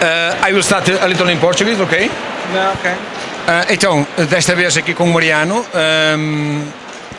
I will start a little in Portuguese, ok? Ok. Então, desta vez aqui com o Mariano,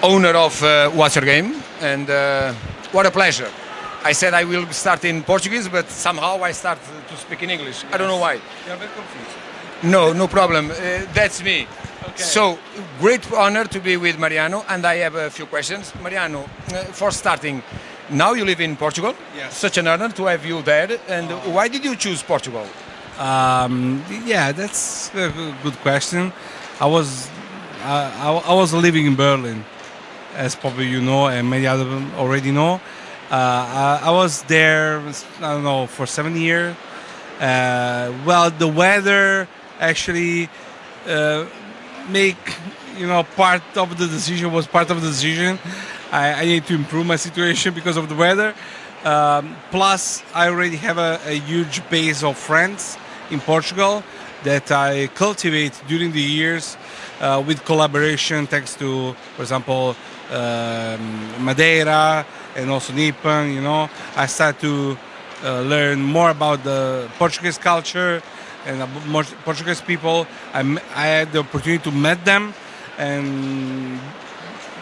owner of What's Your Game, and what a pleasure. I said I will start in Portuguese, but somehow I start to speak in English. I don't know why. You're a bit confused. No problem. That's me. Okay. So, great honor to be with Mariano, and I have a few questions. Mariano, for starting, now you live in Portugal. Yes. Such an honor to have you there. And why did you choose Portugal? Yeah, that's a good question. I was living in Berlin, as probably you know, and many others already know. I was there, I don't know, for 7 years. Well, the weather actually make part of the decision. Was part of the decision. I need to improve my situation because of the weather. Plus, I already have a huge base of friends in Portugal that I cultivate during the years with collaboration, thanks to, for example, Madeira and also Nippon. I started to learn more about the Portuguese culture and about Portuguese people. I had the opportunity to meet them, and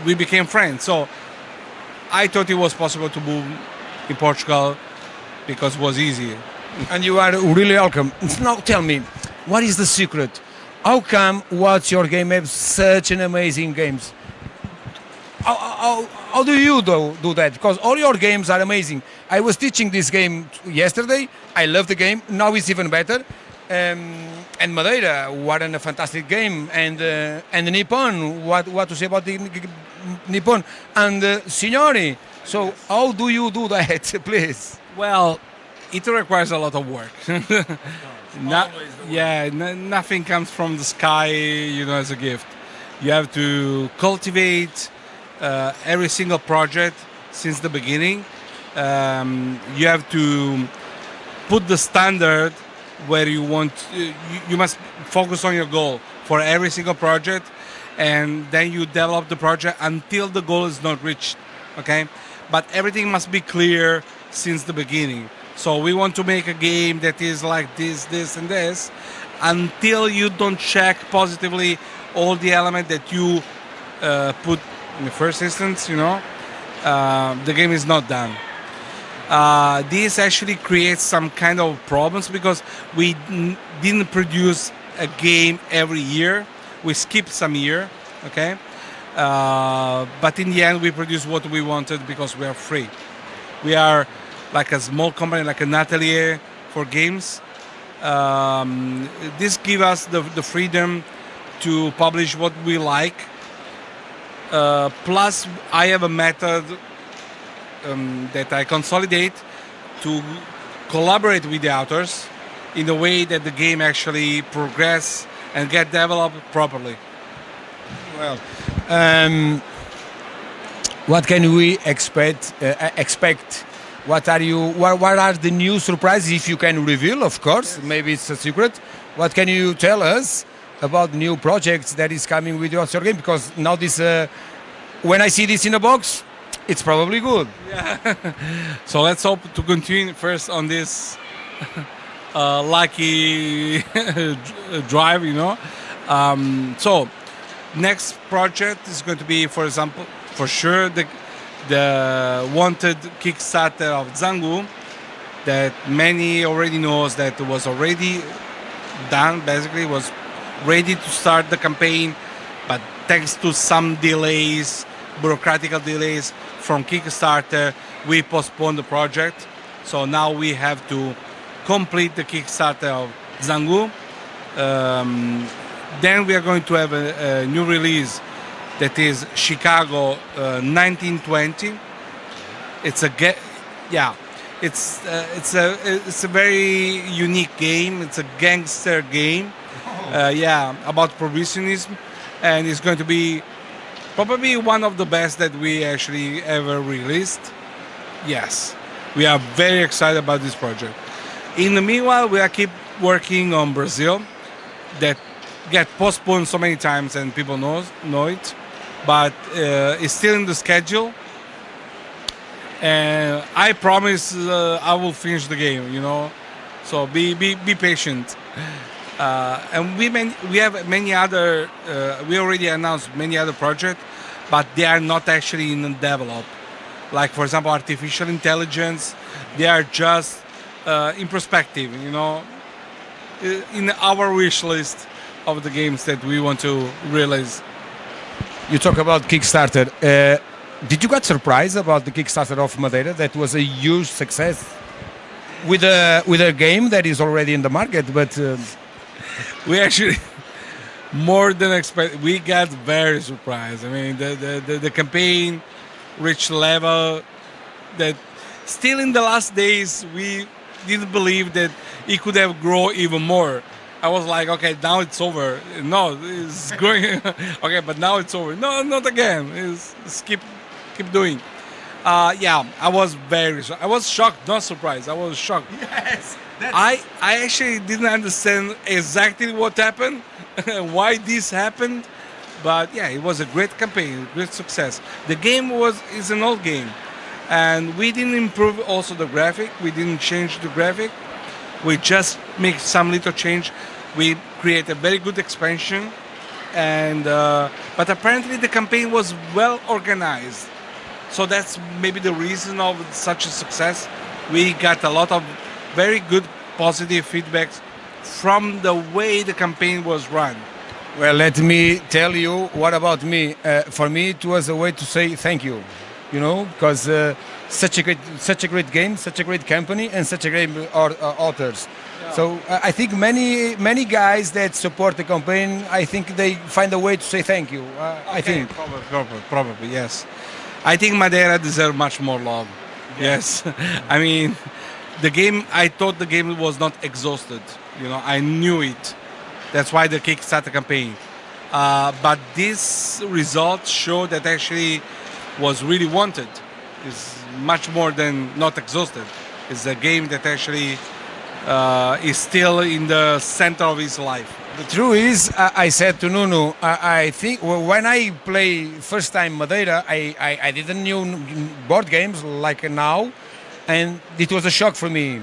we became friends. So I thought it was possible to move in Portugal because it was easy. And you are really welcome. Now tell me, what is the secret? How come What's Your Game have such an amazing games? How do you do that? Because all your games are amazing. I was teaching this game yesterday. I love the game. Now it's even better. And Madeira, what a fantastic game. And Nippon, what to say about the Nippon? And Signori. So how do you do that, please? Well, it requires a lot of work. Nothing comes from the sky, as a gift. You have to cultivate every single project since the beginning. You have to put the standard where you want. You must focus on your goal for every single project, and then you develop the project until the goal is not reached. Okay, but everything must be clear since the beginning. So we want to make a game that is like this, this, and this, until you don't check positively all the elements that you put in the first instance. The game is not done. This actually creates some kind of problems because we didn't produce a game every year. We skipped some year, okay? But in the end, we produced what we wanted because we are free. We are like a small company, like an atelier for games. This gives us the freedom to publish what we like. Plus, I have a method that I consolidate to collaborate with the authors in a way that the game actually progress and get developed properly. Well, what can we expect? What are the new surprises, if you can reveal, of course? Yes. Maybe it's a secret. What can you tell us about new projects that is coming with your game? Because now this, when I see this in a box, it's probably good. Yeah. So let's hope to continue first on this lucky drive, So next project is going to be, for example, for sure, the wanted Kickstarter of Zangu that many already knows that was already done, basically was ready to start the campaign, but thanks to some delays, bureaucratic delays from Kickstarter, we postponed the project. So now we have to complete the Kickstarter of Zangu. Then we are going to have a new release that is Chicago 1920. It's a very unique game. It's a gangster game. About prohibitionism, and it's going to be probably one of the best that we actually ever released. Yes, we are very excited about this project. In the meanwhile, we are keep working on Brazil, that get postponed so many times and people know it, but it's still in the schedule. And I promise I will finish the game. So be patient. And we have many other. We already announced many other projects, but they are not actually in develop. Like for example, artificial intelligence. They are just in perspective. In our wish list of the games that we want to realize. You talk about Kickstarter. Did you get surprised about the Kickstarter of Madeira? That was a huge success with a game that is already in the market, but We actually more than expect. We got very surprised. I mean, the campaign reached level that still in the last days we didn't believe that it could have grown even more. I was like, okay, now it's over. No, it's going. Okay, but now it's over. No, not again. It's keep doing. Yeah, I was I was shocked, not surprised. I was shocked. yes, I actually didn't understand exactly what happened, why this happened, but yeah, it was a great campaign, great success. The game is an old game, and we didn't improve also the graphic. We didn't change the graphic. We just make some little change. We create a very good expansion, and but apparently the campaign was well organized. So that's maybe the reason of such a success. We got a lot of very good positive feedbacks from the way the campaign was run. well, let me tell you what about me. For me, it was a way to say thank you. Because such a great game, such a great company, and such a great authors. Yeah. So I think many guys that support the campaign, I think they find a way to say thank you. I think. Probably, yes. I think Madeira deserves much more love. Yes. I mean, I thought the game was not exhausted. I knew it. That's why the Kickstarter campaign. But this result showed that actually was really wanted. It's much more than not exhausted. It's a game that actually is still in the center of his life. The truth is, I said to Nuno, I think when I play first time Madeira, I didn't know board games like now, and it was a shock for me.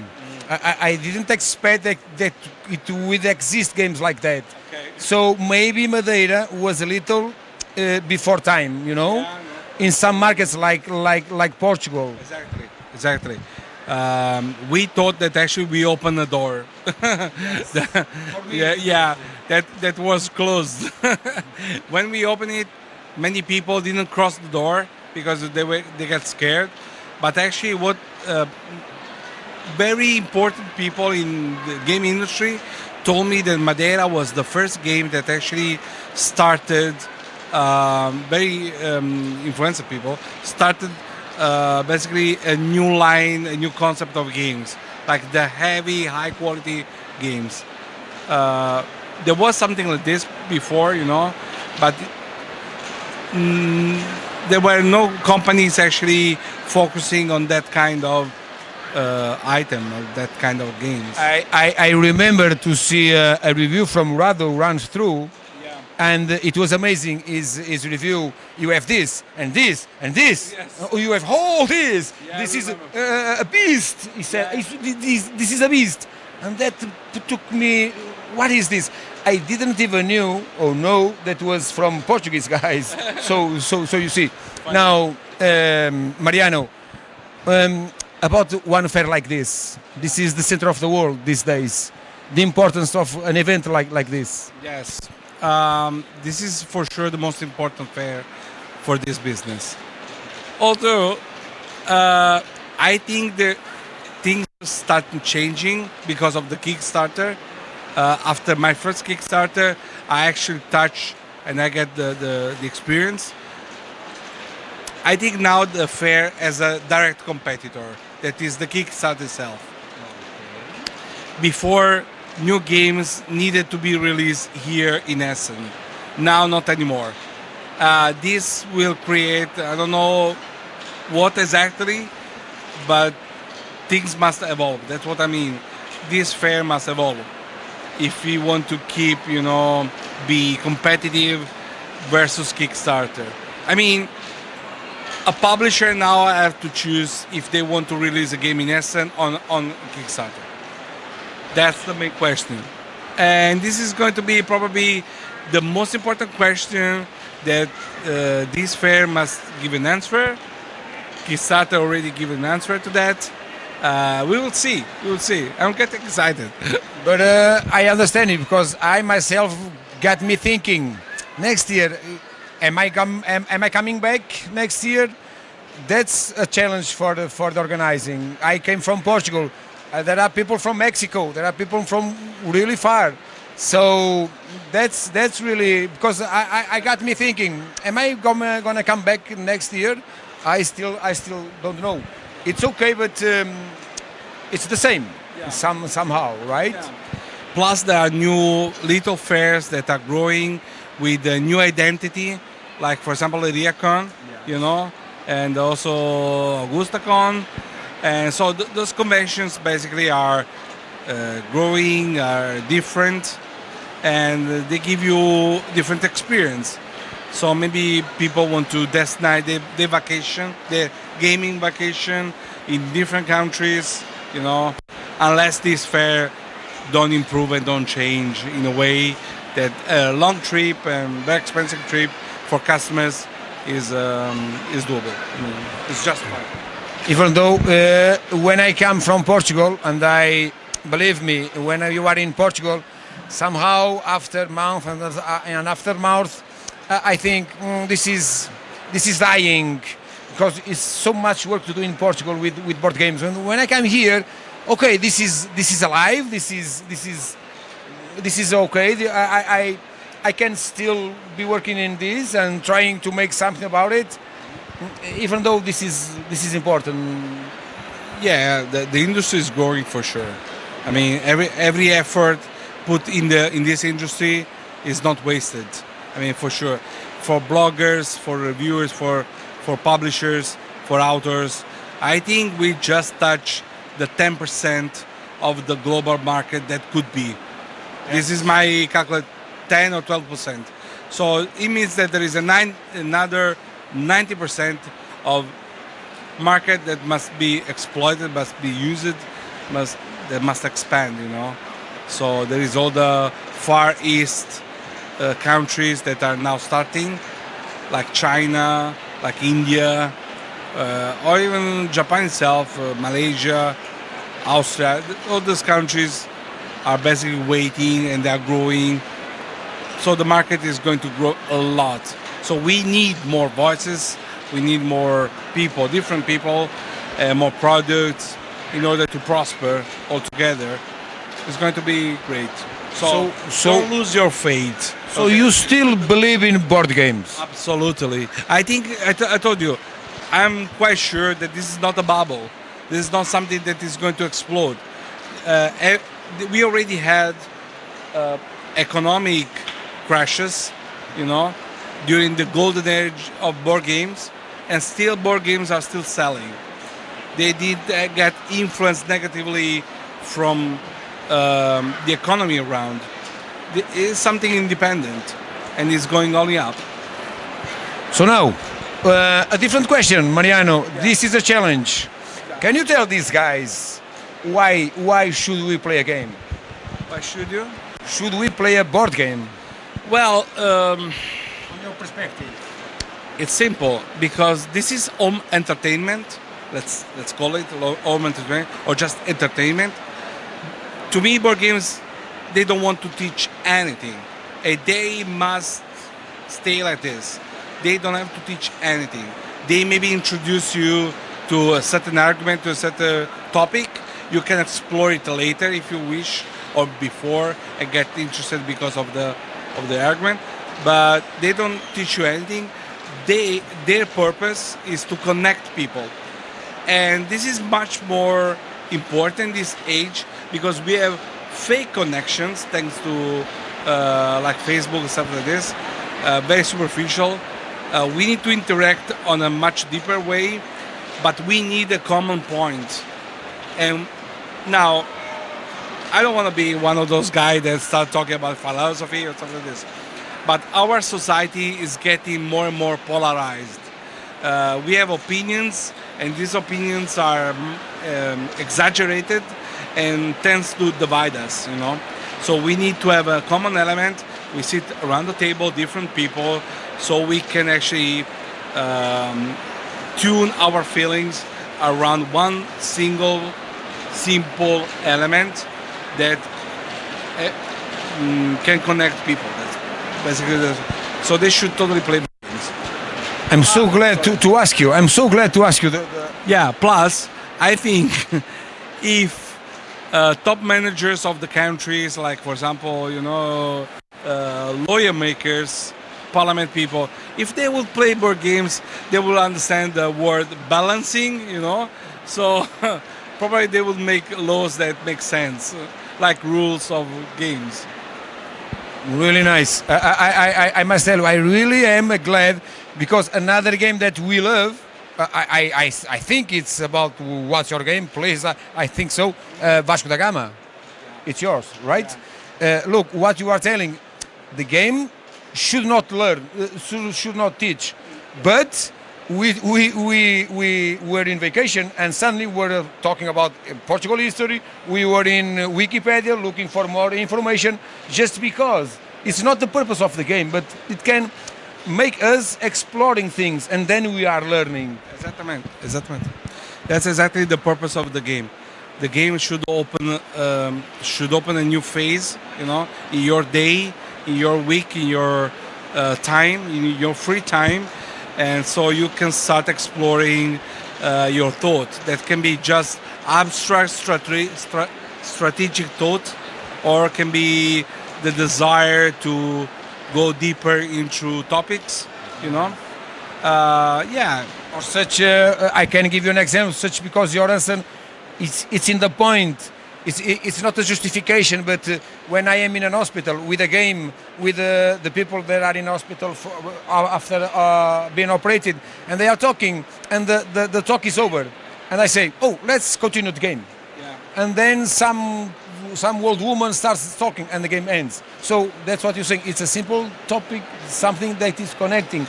I didn't expect that it would exist games like that. Okay. So maybe Madeira was a little before time, Yeah, I know. in some markets like Portugal. Exactly. We thought that actually we opened the door. Yeah. That was closed. When we opened it, many people didn't cross the door because they got scared. But actually, what very important people in the game industry told me that Madeira was the first game that actually started. Very influential people started basically a new line, a new concept of games, like the heavy, high quality games. There was something like this before, but there were no companies actually focusing on that kind of item or that kind of games. I remember to see a review from Rado runs through. Yeah. And it was amazing. His review. You have this and this and this. Yes. Oh, you have all this. Yeah, this I is remember. a beast. He said, Yeah. This is a beast." And that took me. What is this? I didn't even know that was from Portuguese guys. so you see. Funny. Now, Mariano, about one fair like this. This is the center of the world these days. The importance of an event like this. Yes. This is for sure the most important fair for this business. Although, I think the things started changing because of the Kickstarter. After my first Kickstarter, I actually touched and I get the experience. I think now the fair has a direct competitor, that is the Kickstarter itself. Before, new games needed to be released here in Essen. Now, not anymore. This will create, I don't know what exactly, but things must evolve. That's what I mean. This fair must evolve. If we want to keep, be competitive versus Kickstarter. I mean, a publisher now have to choose if they want to release a game in Essen on Kickstarter. That's the main question. And this is going to be probably the most important question that this fair must give an answer. Kisata already gave an answer to that. We will see. We will see. I'm getting excited. But I understand it because I myself got me thinking. Next year, am I coming back next year? That's a challenge for the organizing. I came from Portugal. There are people from Mexico. There are people from really far. So that's really because I got me thinking. Am I gonna come back next year? I still don't know. It's okay, but it's the same somehow, right? Yeah. Plus, there are new little fairs that are growing with a new identity, like for example, Iriacon, you know, and also AugustaCon. And so those conventions basically are growing, are different, and they give you different experience. So maybe people want to designate their vacation, their gaming vacation in different countries, you know, unless this fair don't improve and don't change in a way that a long trip and very expensive trip for customers is doable. It's justified. Even though when I come from Portugal, and I believe me, when you are in Portugal, somehow after month and after month, I think this is dying because it's so much work to do in Portugal with board games. When I come here, okay, this is alive. This is okay. I can still be working in this and trying to make something about it, even though this is important. Yeah, the industry is growing for sure. I mean, every effort put in this industry is not wasted. I mean, for sure, for bloggers, for reviewers, for publishers, for authors. I think we just touched the 10% of the global market that could be. This is my calculate, 10 or 12%. So it means that there is another 90% of market that must be exploited, must be used, that must expand. You know. So there is all the Far East countries that are now starting, like China, like India, or even Japan itself, Malaysia, Austria. All those countries are basically waiting and they are growing. So the market is going to grow a lot. So we need more voices, we need more people, different people, more products in order to prosper all together. It's going to be great. So don't lose your faith. So you still believe in board games? Absolutely. I think I told you, I'm quite sure that this is not a bubble. This is not something that is going to explode. We already had economic crashes, you know, during the golden age of board games, and still board games are still selling. They did get influenced negatively from the economy around. It is something independent, and it's going only up. So now, a different question, Mariano. Yeah. This is a challenge. Can you tell these guys why should we play a game? Why should you? Should we play a board game? Well, from your perspective, it's simple because this is home entertainment. Let's call it home entertainment or just entertainment. To me, board games, they don't want to teach anything. They must stay like this. They don't have to teach anything. They maybe introduce you to a certain argument, to a certain topic. You can explore it later if you wish, or before, and get interested because of the argument. But they don't teach you anything. Their purpose is to connect people, and this is much more important this age because we have fake connections thanks to like Facebook and stuff like this, very superficial. We need to interact on a much deeper way, but we need a common point. And now, I don't want to be one of those guys that start talking about philosophy or something like this, but our society is getting more and more polarized. We have opinions, and these opinions are exaggerated, and tends to divide us, you know. So we need to have a common element. We sit around the table, different people, so we can actually tune our feelings around one single simple element that can connect people. That's basically so they should totally play games. I'm so glad to ask you. I'm so glad to ask you. Yeah, plus I think if top managers of the countries, like for example, you know, lawyer makers, parliament people, if they would play board games, they will understand the word balancing, you know. So probably they would make laws that make sense, like rules of games. Really nice. I must tell you, I really am glad because another game that we love. I think it's about what's your game, please. I think so. Vasco da Gama, it's yours, right? Look, what you are telling, the game should not learn, should not teach, but we were in vacation and suddenly we're talking about Portugal history. We were in Wikipedia looking for more information just because it's not the purpose of the game, but it can make us exploring things and then we are learning. Exactly. That's exactly the purpose of the game. The game should open a new phase, you know, in your day, in your week, in your time, in your free time, and so you can start exploring your thought. That can be just abstract strategic thought, or can be the desire to go deeper into topics, you know. Yeah. Or such, I can give you an example, such because your answer, it's in the point. It's not a justification, but when I am in an hospital with a game, with the people that are in hospital after being operated, and they are talking, and the talk is over, and I say, oh, let's continue the game. Yeah. And then some old woman starts talking, and the game ends. So that's what you're saying. It's a simple topic, something that is connecting.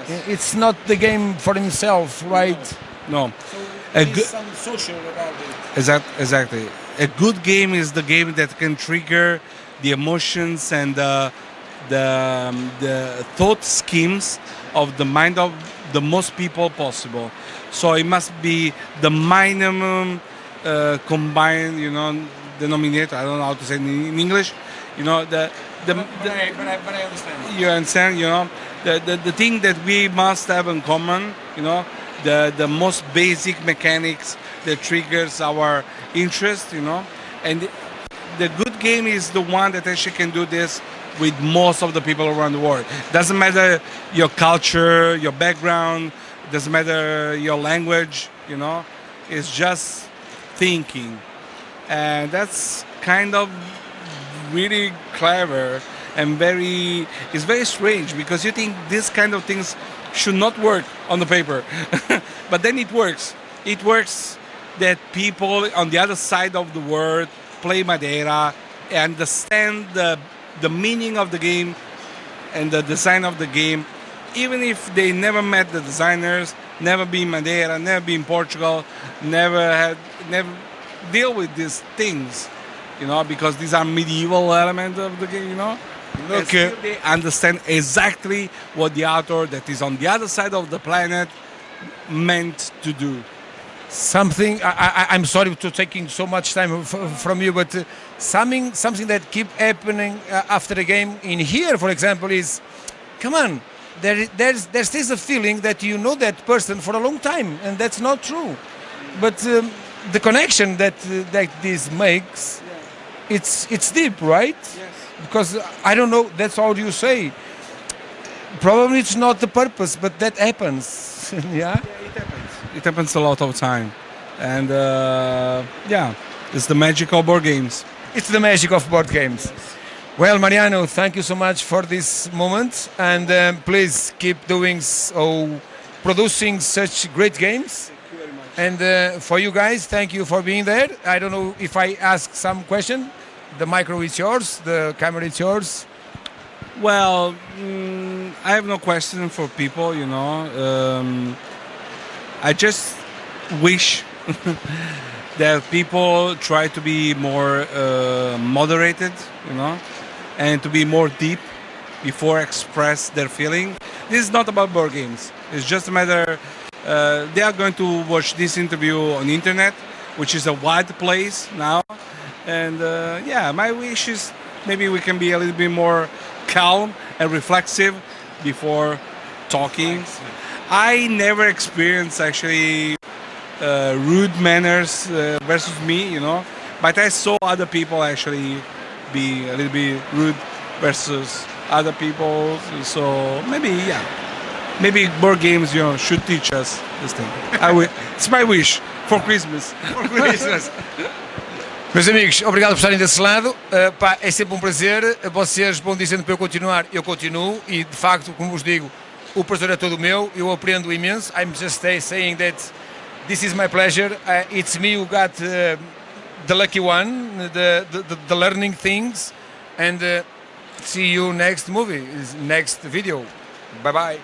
Yes. It's not the game for himself, right? No. So there's some social about it. Exactly. A good game is the game that can trigger the emotions and the thought schemes of the mind of the most people possible. So it must be the minimum combined, you know, denominator. I don't know how to say it in English. You know, but I understand. You understand? You know, the thing that we must have in common. You know, the most basic mechanics that triggers our interest. You know, and the good game is the one that actually can do this with most of the people around the world. Doesn't matter your culture, your background. Doesn't matter your language. You know, it's just thinking. And that's kind of really clever and it's very strange because you think this kind of things should not work on the paper. But then it works. It works that people on the other side of the world play Madeira, understand the meaning of the game and the design of the game, even if they never met the designers, never been Madeira, never been Portugal, never deal with these things, you know, because these are medieval elements of the game, you know. Okay. They understand exactly what the author that is on the other side of the planet meant to do. Something I'm sorry to taking so much time from you, but something that keep happening after the game in here, for example, is, come on, there's this a feeling that you know that person for a long time, and that's not true, but. The connection that this makes, it's deep, right? Yes. Because I don't know. That's all you say. Probably it's not the purpose, but that happens. Yeah. It happens. It happens a lot of time, and yeah, it's the magic of board games. It's the magic of board games. Yes. Well, Mariano, thank you so much for this moment, and please keep doing producing such great games. And for you guys, thank you for being there. I don't know if I ask some question. The micro is yours. The camera is yours. Well, I have no question for people, you know. I just wish that people try to be more moderated, you know, and to be more deep before express their feeling. This is not about board games. It's just a matter. They are going to watch this interview on the internet, which is a wide place now. And yeah, my wish is maybe we can be a little bit more calm and reflexive before talking. I never experienced actually rude manners versus me, you know, but I saw other people actually be a little bit rude versus other people. So maybe, yeah, maybe board games, you know, should teach us this thing. It's my wish for Christmas. For Christmas. Meus amigos, obrigado por estarem desse lado. Pá, é sempre um prazer. Vocês vão dizendo para eu continuar, eu continuo. E de facto, como vos digo, o prazer é todo meu. Eu aprendo imenso. I'm just saying that this is my pleasure. It's me who got the lucky one, the learning things. And see you next movie, next video. Bye bye.